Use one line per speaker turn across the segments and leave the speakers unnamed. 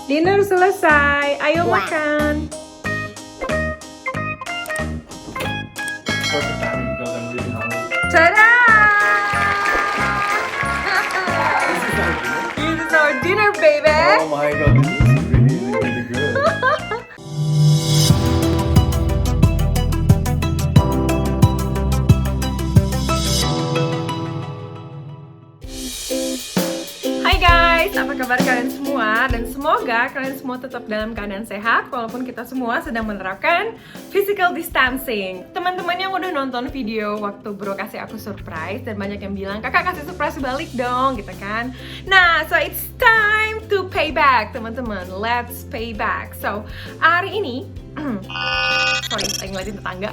Dinner selesai, ayo makan.
Perfect timing because I'm really hungry.
Tada!
This is our dinner.
This is our dinner, baby.
Oh my god, this is really good.
Hai guys, apa kabar kalian semua? Dan semoga kalian semua tetap dalam keadaan sehat walaupun kita semua sedang menerapkan physical distancing. Teman-teman yang udah nonton video waktu bro kasih aku surprise dan banyak yang bilang, kakak kasih surprise balik dong, gitu kan. Nah, so it's time to pay back, teman-teman. Let's pay back. So, hari ini sorry, lagi ngeliatin tetangga.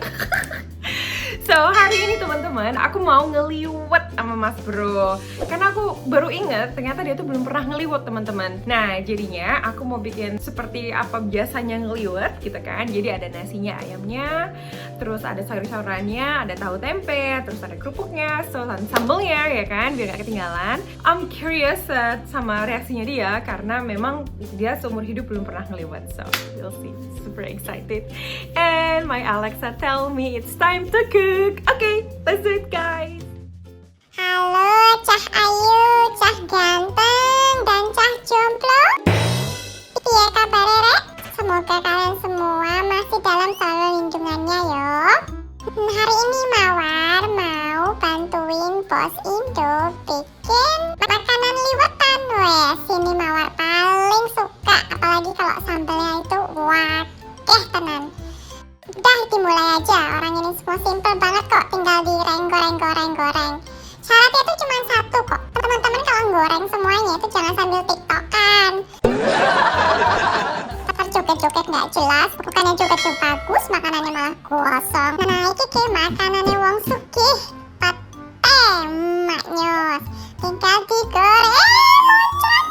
So, hari ini teman-teman, aku mau ngeliwet sama mas bro. Karena aku baru inget, ternyata dia tuh belum pernah ngeliwet, teman-teman. Nah, jadinya aku mau bikin seperti apa biasanya ngeliwet, gitu kan. Jadi ada nasinya, ayamnya, terus ada sayur-sayurannya, ada tahu tempe, terus ada kerupuknya, sambelnya, ya kan, biar gak ketinggalan. I'm curious sama reaksinya dia, karena memang dia seumur hidup belum pernah ngeliwet. So, we'll see. Super excited. And my Alexa tell me it's time to cook. Okay, let's do it, guys.
Halo Cah Ayu, Cah Ganteng, dan Cah Jomblo. Iya kabar Rek? Semoga kalian semua masih dalam selalu lindungannya yo. Hari ini Mawar mau bantuin Bos Indo bikin makanan liwetan. Wes, ini Mawar paling suka, apalagi kalau sambelnya itu wakeh tenan. Udah dimulai aja, orang ini semua simple banget kok, tinggal digoreng. Syaratnya itu cuma satu kok, teman-teman kalau goreng semuanya itu jangan sambil tiktokan. Joget-joget nggak jelas, bukannya joget bagus, makanannya malah gosong. Nah ini ke makanannya wong sugih, pate maknyos, tinggal digoreng.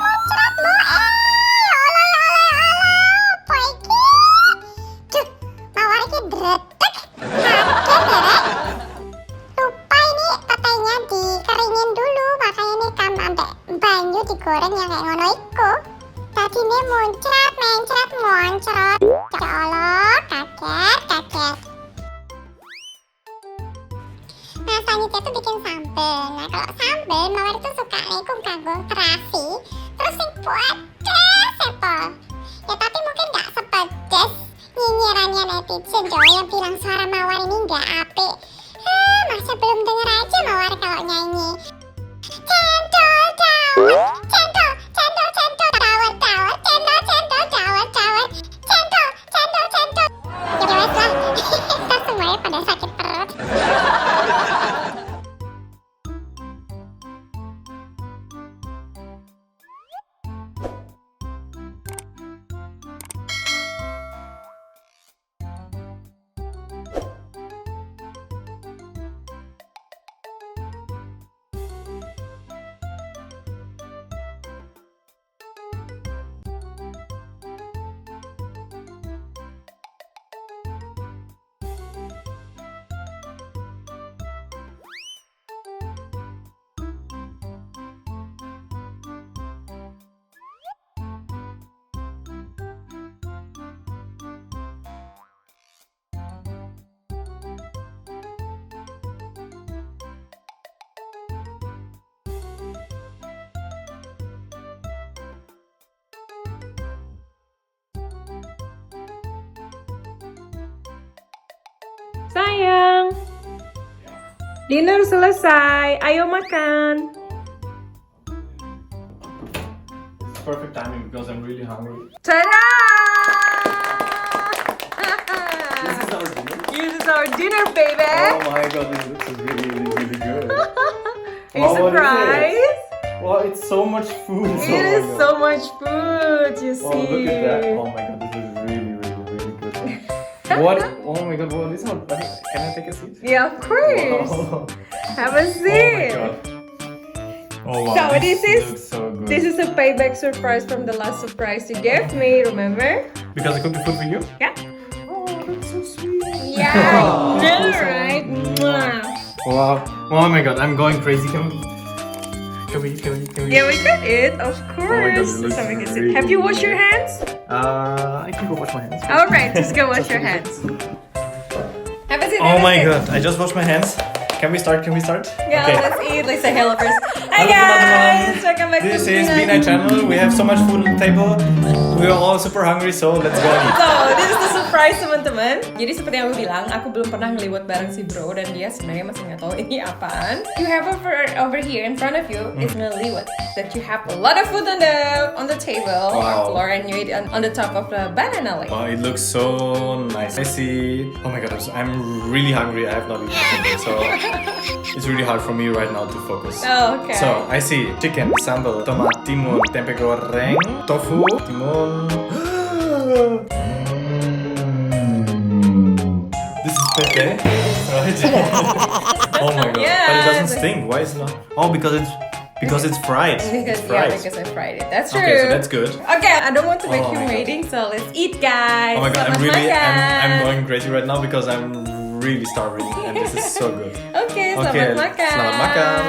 Muncrat mu, apa iki? Duh, Mawar iki dredeg, kaget derek. Lupa ini petenya dikeringin dulu, makanya ini kam ambek banyu digoreng yang kayak ngono iku. Tadi ini muncrat, moncrot. Ya Allah, kaget. Nah, selanjutnya tuh bikin sambel. Nah, kalau sambel, Mawar itu suka iku kanggo terasi, terus yang pedes sepol. Ya tapi mungkin gak sepedes nyinyirannya netizen dong yang bilang suara Mawar ini gak apik. Masa belum denger aja Mawar kalau nyanyi. Cendol dawet, ya wes lah, kita semuanya pada sakit perut.
Sayang, dinner selesai, ayo makan.
It's perfect timing because I'm really hungry.
Tada!
This is our dinner.
This is our dinner, baby.
Oh my god, this looks really good.
Are you
Wow, what is
surprised?
it? Wow, it's so much food.
It is so much food, you
Oh,
see.
look at that. Oh my god, this is really good. What? Oh my god, what is it? Can I take a seat?
Yeah, of course.
Wow.
Have a
Oh my
seat.
god. Oh wow,
So this is
looks so good.
this is a payback surprise from the last surprise you gave me, remember?
Because I cooked the food for you?
Yeah.
Oh, that's so sweet.
Yeah, I know, right? Mwah.
Wow. Oh my god, I'm going crazy. Can we?
Yeah, we can eat, of course.
it looks
So we can sit.
really
Have you washed your hands?
I can go wash my hands.
Alright, just go wash your hands. Have a seat.
Oh
have a
my
seat.
god, I just washed my hands. Can we start?
Yeah,
Okay.
let's eat. Let's say hello first. Hi
Hello,
guys, welcome back
This
to
is
Bingung.
Bingung channel. We have so much food on the table. We are all super hungry, so let's go eat.
So, this is the surprise teman-teman. Jadi seperti yang aku bilang, aku belum pernah ngeliwet bareng si bro dan dia sebenarnya masih nggak tahu ini apaan. You have over here in front of you is Ngeliwet. That you have a lot of food on the table or
Wow.
floor and you eat on the top of the banana leaf.
Wow, it looks so nice. I see. Oh my god, I'm really hungry. I have not eaten today, so it's really hard for me right now to focus.
Oh, okay.
So I see chicken, sambal, tomat, timun, tempe goreng, tofu, timun. This is pete, right? Oh my god!
Yeah,
But it doesn't
it's-
sting. Why is it not? Oh, because it's fried.
Because
It's fried.
because I fried it. That's true.
Okay, so that's good.
Okay, I don't want to make
Oh
you
my God.
waiting, so let's eat, guys.
Oh my god!
Selamat
I'm
makan.
going crazy right now because I'm really starving and this is so good.
Okay,
Okay,
selamat makan.
selamat makan.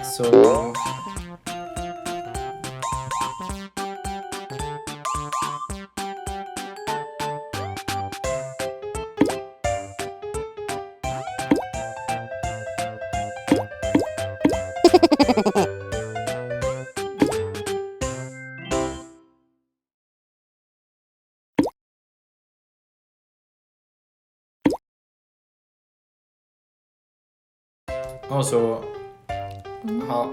So. Oh, so how?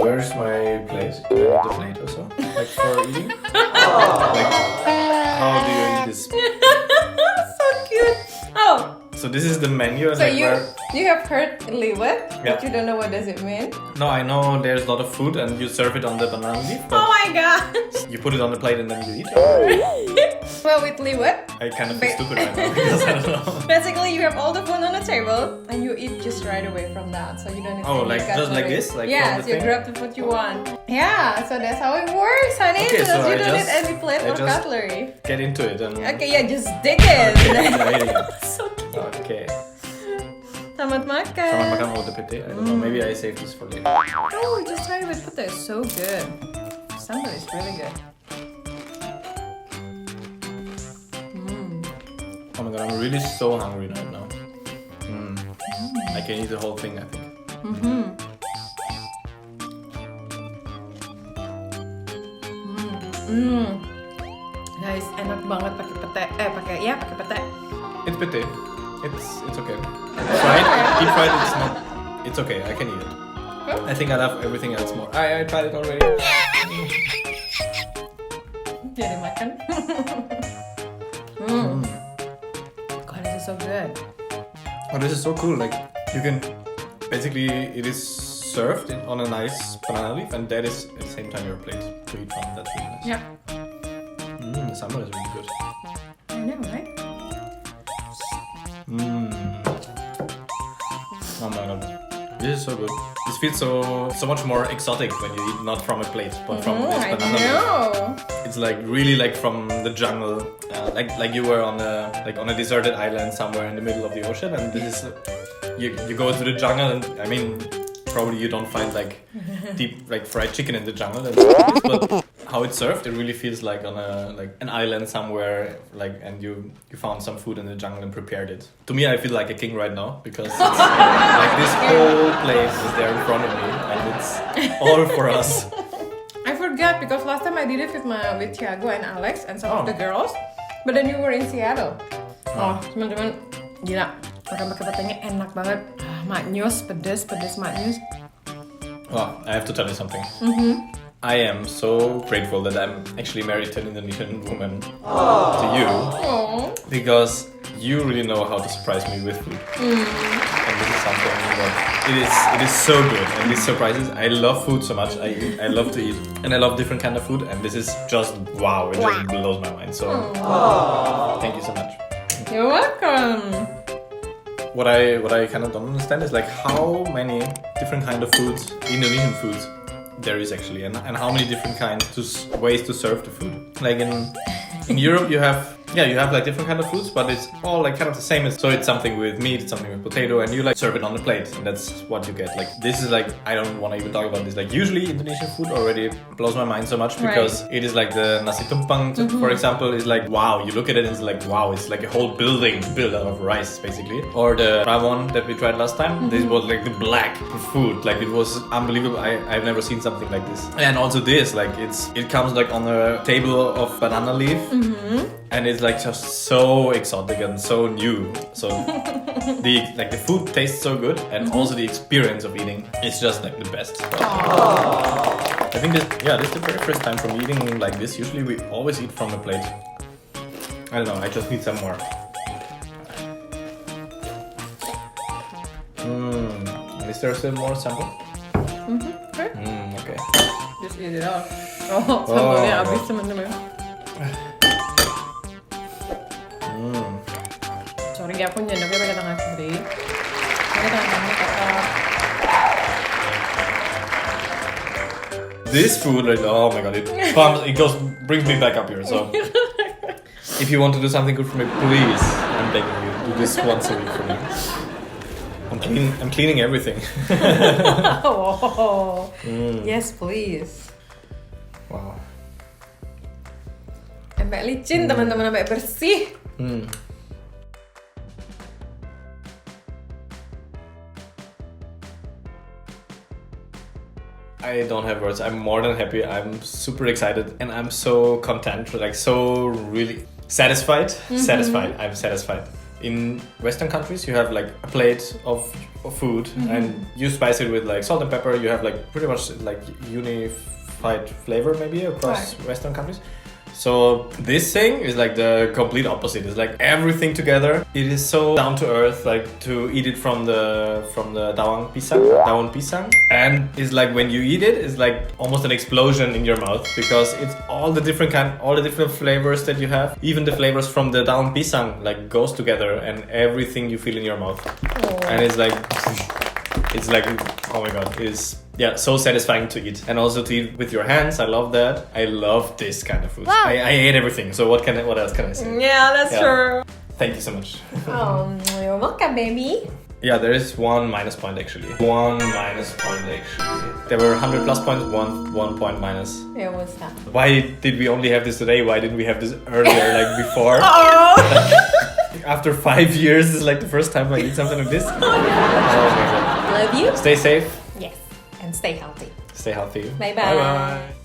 Where's my plate? Do I need the plate also? Like for eating? Like, how do you eat this?
So cute. Oh,
So this is the menu.
so
like
you have heard Ngeliwet,
Yeah.
but you don't know what does it mean?
No, I know there's a lot of food and you serve it on the banana leaf,
Oh
but
my god.
you put it on the plate and then you eat.
Well, with Ngeliwet,
I kind of feel stupid right now because I don't know.
basically you have all the food on the table and you eat just right away from that, so you don't need
Oh,
any
like just like
cutlery.
this, like
yes,
from the
you
thing?
grab the food you want. Yeah, so that's how it works, honey.
Okay,
so
so
you
I
don't
just-
need any plate
I
or
just-
cutlery.
Get into it and.
Okay, yeah, just dig in.
Okay, I'm eating it.
So cute.
Okay.
Selamat makan.
Selamat makan with the pete. I don't know. Maybe I save this for later.
Oh, just try it with potato. It's so good. Sambal is really good.
Oh my god, I'm really so hungry right now. I can eat the whole thing, I think.
Guys, enak banget pakai pete. Pakai pete.
It's pete. It's okay. Fried, deep fried. It's not. It's okay. I can eat it. I think I love everything else more. I tried it already.
Jadi makan. God, this is so good.
Oh, this is so cool. Like you can basically it is served on a nice banana leaf, and that is at the same time your plate to eat from. That's really nice.
Yeah.
The sambal is really good.
I know, right?
Oh my god, this is so good. This feels so much more exotic when you eat not from a plate, but from this
I
banana leaf.
know.
It's like really like from the jungle, like you were on a deserted island somewhere in the middle of the ocean, and this is you go to the jungle, and I mean probably you don't find like deep like fried chicken in the jungle, but how it's served, it really feels like on an island somewhere, like, and you found some food in the jungle and prepared it. To me, I feel like a king right now because it's, like this whole place is there in front of me, and it's all for us.
I forgot because last time I did it with Thiago and Alex and some of
Oh.
the girls, but then you were in Seattle. Oh, teman-teman, gila. Makan pakai petenya enak banget. Maknyus, pedes maknyus.
Well, I have to tell you something. I am so grateful that I'm actually married to an Indonesian woman, to you,
Oh.
because you really know how to surprise me with food. And this is something that it is so good, and these surprises. I love food so much. I love to eat, and I love different kind of food, and this is just wow! It just blows my mind. So thank you so much.
You're welcome.
What I kind of don't understand is like how many different kind of foods, Indonesian foods, there is actually, and how many different kinds ways to serve the food. Like in Europe, you have yeah, you have like different kind of foods, but it's all like kind of the same. So it's something with meat, it's something with potato, and you like serve it on the plate, and that's what you get. Like this is like, I don't want to even talk about this. Like usually Indonesian food already blows my mind so much because it is like the nasi tumpang, for example, is like wow. You look at it and it's like wow, it's like a whole building built out of rice basically. Or the rawon that we tried last time. This was like the black food. Like it was unbelievable. I've never seen something like this. And also this, like it comes like on a table of banana leaf, and it's like just so exotic and so new. So the food tastes so good, and also the experience of eating is just like the best. I think this is the very first time from eating like this. Usually we always eat from a plate. I don't know. I just need some more. Is there still more sample?
Okay.
Okay.
Just eat it all. Oh, sambalnya habis teman-teman. Sorry, aku nyendoknya pakai tangan kiri. Pakai tangan kanan kotor.
This food, like, oh my god, brings me back up here. So, if you want to do something good for me, please, I'm begging you, do this once a week for me. I'm cleaning everything.
Oh, yes please.
Wow.
Sampai licin teman-teman, sampai bersih.
I don't have words. I'm more than happy. I'm super excited and I'm so content, like so really satisfied. I'm satisfied. In Western countries, you have like a plate of food and you spice it with like salt and pepper. You have like pretty much like unified flavor maybe across Western countries. So this thing is like the complete opposite. It's like everything together. It is so down to earth, like to eat it from the daun pisang, and it's like when you eat it, it's like almost an explosion in your mouth because it's all the different flavors that you have. Even the flavors from the daun pisang like goes together, and everything you feel in your mouth, and it's like oh my god, it's so satisfying to eat, and also to eat with your hands. I love that. I love this kind of food.
Wow.
I ate everything. So what else can I say?
Yeah, that's true.
Thank you so much.
You're welcome, baby.
Yeah, there is one minus point actually. There were 100 plus points, one point minus.
Yeah, what's that?
Why did we only have this today? Why didn't we have this earlier, like before? After 5 years, this is like the first time I eat something like this. Oh my god.
Love you.
Stay safe.
Yes, and stay healthy.
Stay healthy.
Bye-bye.
Bye-bye.